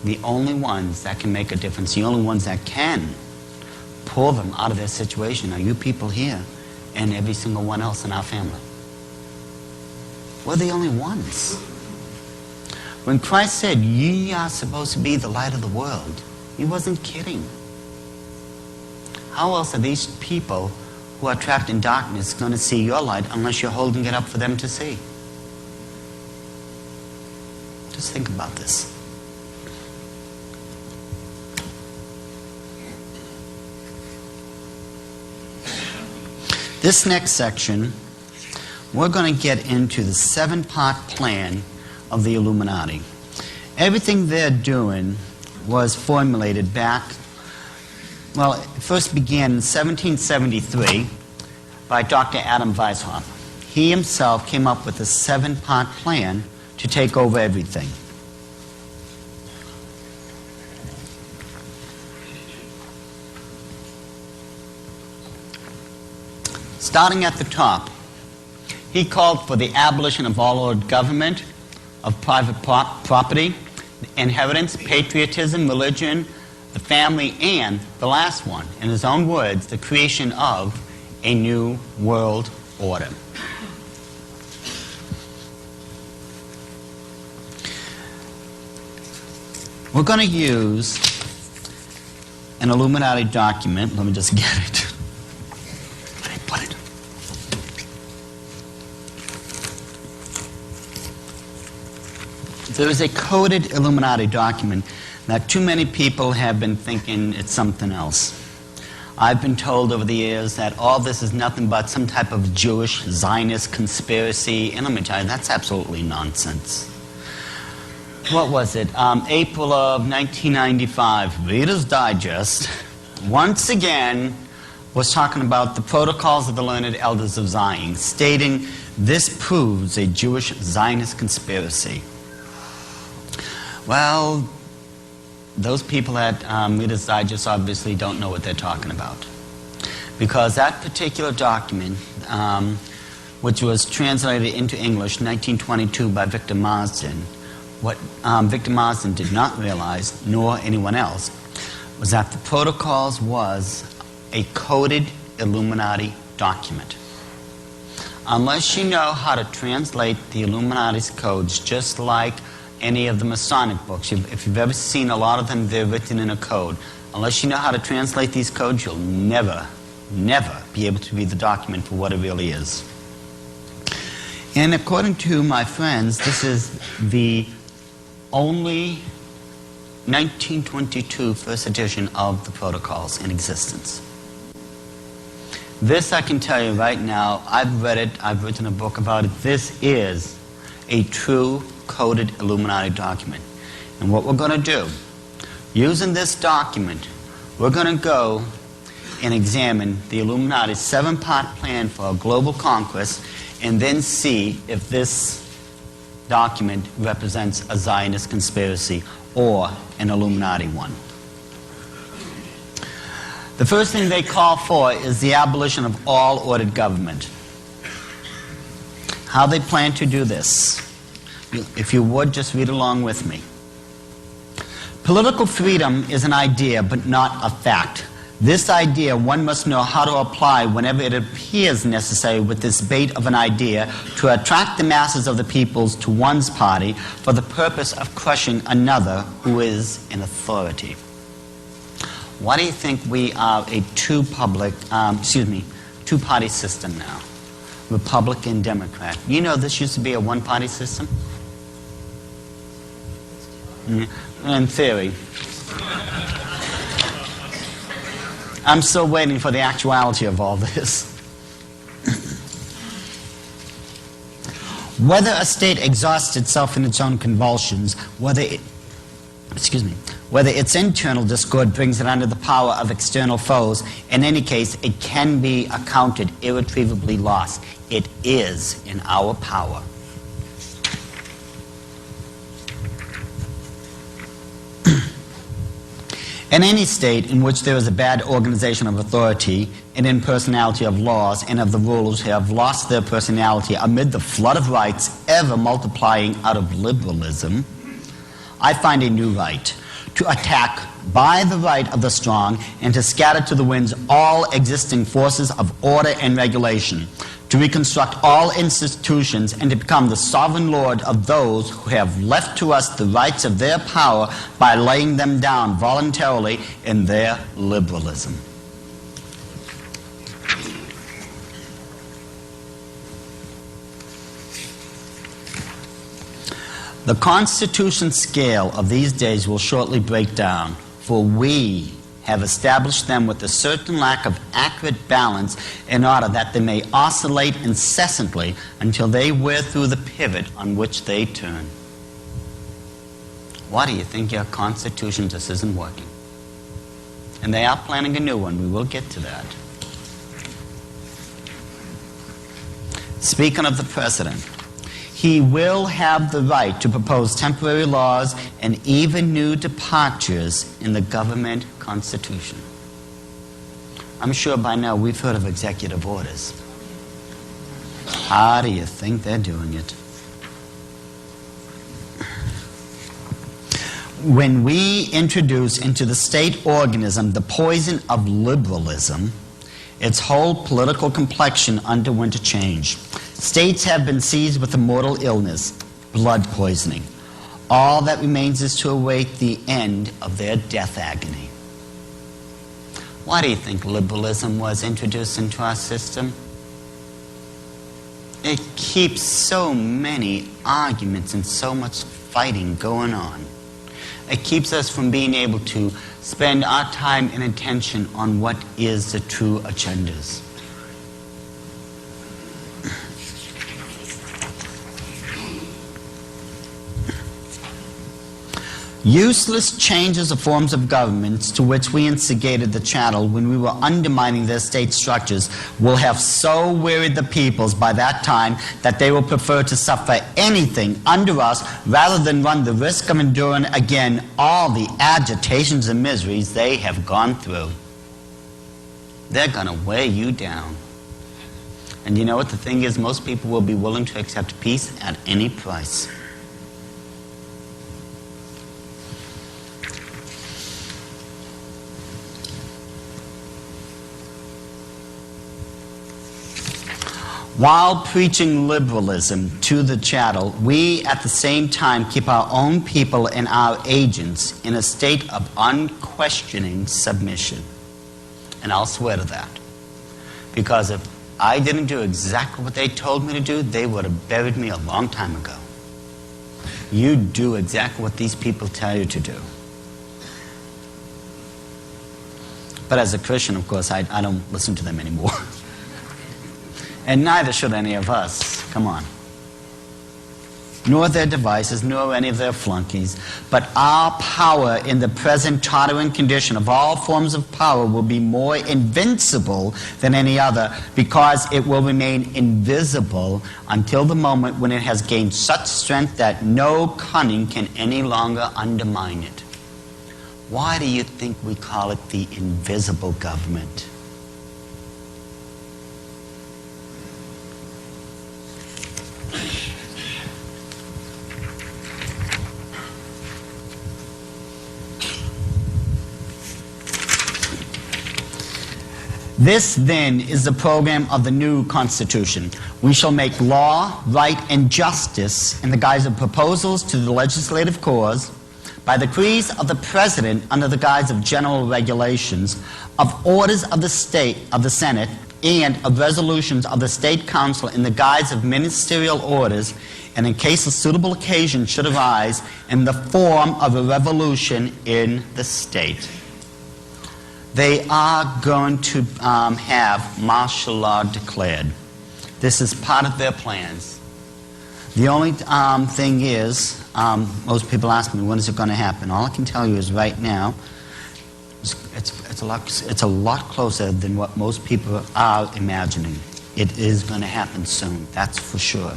The only ones that can make a difference, the only ones that can pull them out of their situation are you people here and every single one else in our family. We're the only ones. When Christ said, ye are supposed to be the light of the world, he wasn't kidding. How else are these people who are trapped in darkness going to see your light unless you're holding it up for them to see? Just think about this. This next section, we're going to get into the 7-part plan of the Illuminati. Everything they're doing was formulated back, well, it first began in 1773 by Dr. Adam Weishaupt. He himself came up with a 7-part plan to take over everything. Starting at the top, he called for the abolition of all ordered government, of private property, inheritance, patriotism, religion, the family, and the last one, in his own words, the creation of a new world order. We're going to use an Illuminati document. Let me just get it. Where did I put it? There is a coded Illuminati document that too many people have been thinking it's something else. I've been told over the years that all this is nothing but some type of Jewish Zionist conspiracy, and let me tell you, that's absolutely nonsense. What was it? April of 1995, Reader's Digest once again was talking about the protocols of the learned elders of Zion, stating this proves a Jewish Zionist conspiracy. Well, those people at Reader's Digest obviously don't know what they're talking about. Because that particular document, which was translated into English in 1922 by Victor Marsden, what Victor Marsden did not realize, nor anyone else, was that the protocols was a coded Illuminati document. Unless you know how to translate the Illuminati's codes, just like any of the Masonic books, if you've ever seen a lot of them, they're written in a code. Unless you know how to translate these codes, you'll never, never be able to read the document for what it really is. And according to my friends, this is the only 1922 first edition of the protocols in existence. This I can tell you right now, I've read it, I've written a book about it. This is a true coded Illuminati document. And what we're going to do, using this document, we're going to go and examine the Illuminati's 7-part plan for a global conquest, and then see if this document represents a Zionist conspiracy or an Illuminati one. The first thing they call for is the abolition of all ordered government. How they plan to do this. If you would, just read along with me. Political freedom is an idea, but not a fact. This idea one must know how to apply whenever it appears necessary with this bait of an idea to attract the masses of the peoples to one's party for the purpose of crushing another who is in authority. Why do you think we are a two-party system now? Republican, Democrat. You know this used to be a one-party system? In theory. I'm still waiting for the actuality of all this. Whether a state exhausts itself in its own convulsions, whether its internal discord brings it under the power of external foes, in any case, it can be accounted irretrievably lost. It is in our power. In any state in which there is a bad organization of authority and impersonality of laws and of the rulers who have lost their personality amid the flood of rights ever multiplying out of liberalism, I find a new right. to attack by the right of the strong and to scatter to the winds all existing forces of order and regulation, to reconstruct all institutions and to become the sovereign lord of those who have left to us the rights of their power by laying them down voluntarily in their liberalism. The Constitution scale of these days will shortly break down, for we have established them with a certain lack of accurate balance in order that they may oscillate incessantly until they wear through the pivot on which they turn. Why do you think your Constitution just isn't working? And they are planning a new one. We will get to that. Speaking of the President, he will have the right to propose temporary laws and even new departures in the government constitution. I'm sure by now we've heard of executive orders. How do you think they're doing it? When we introduce into the state organism the poison of liberalism, its whole political complexion underwent a change. States have been seized with a mortal illness, blood poisoning. All that remains is to await the end of their death agony. Why do you think liberalism was introduced into our system? It keeps so many arguments and so much fighting going on. It keeps us from being able to spend our time and attention on what is the true agendas. Useless changes of forms of governments to which we instigated the chattel when we were undermining their state structures will have so wearied the peoples by that time that they will prefer to suffer anything under us rather than run the risk of enduring again all the agitations and miseries they have gone through. They're going to wear you down. And you know what the thing is? Most people will be willing to accept peace at any price. While preaching liberalism to the chattel, we at the same time keep our own people and our agents in a state of unquestioning submission. And I'll swear to that. Because if I didn't do exactly what they told me to do, they would have buried me a long time ago. You do exactly what these people tell you to do. But as a Christian, of course, I don't listen to them anymore. And neither should any of us. Come on. Nor their devices, nor any of their flunkies. But our power in the present tottering condition of all forms of power will be more invincible than any other, because it will remain invisible until the moment when it has gained such strength that no cunning can any longer undermine it. Why do you think we call it the invisible government? This, then, is the program of the new Constitution. We shall make law, right, and justice in the guise of proposals to the legislative cause, by decrees of the President under the guise of general regulations, of orders of the Senate, and of resolutions of the State Council in the guise of ministerial orders, and in case a suitable occasion should arise, in the form of a revolution in the state. They are going to have martial law declared. This is part of their plans. The only thing is, most people ask me, when is it going to happen? All I can tell you is right now, it's a lot closer than what most people are imagining. It is going to happen soon, that's for sure.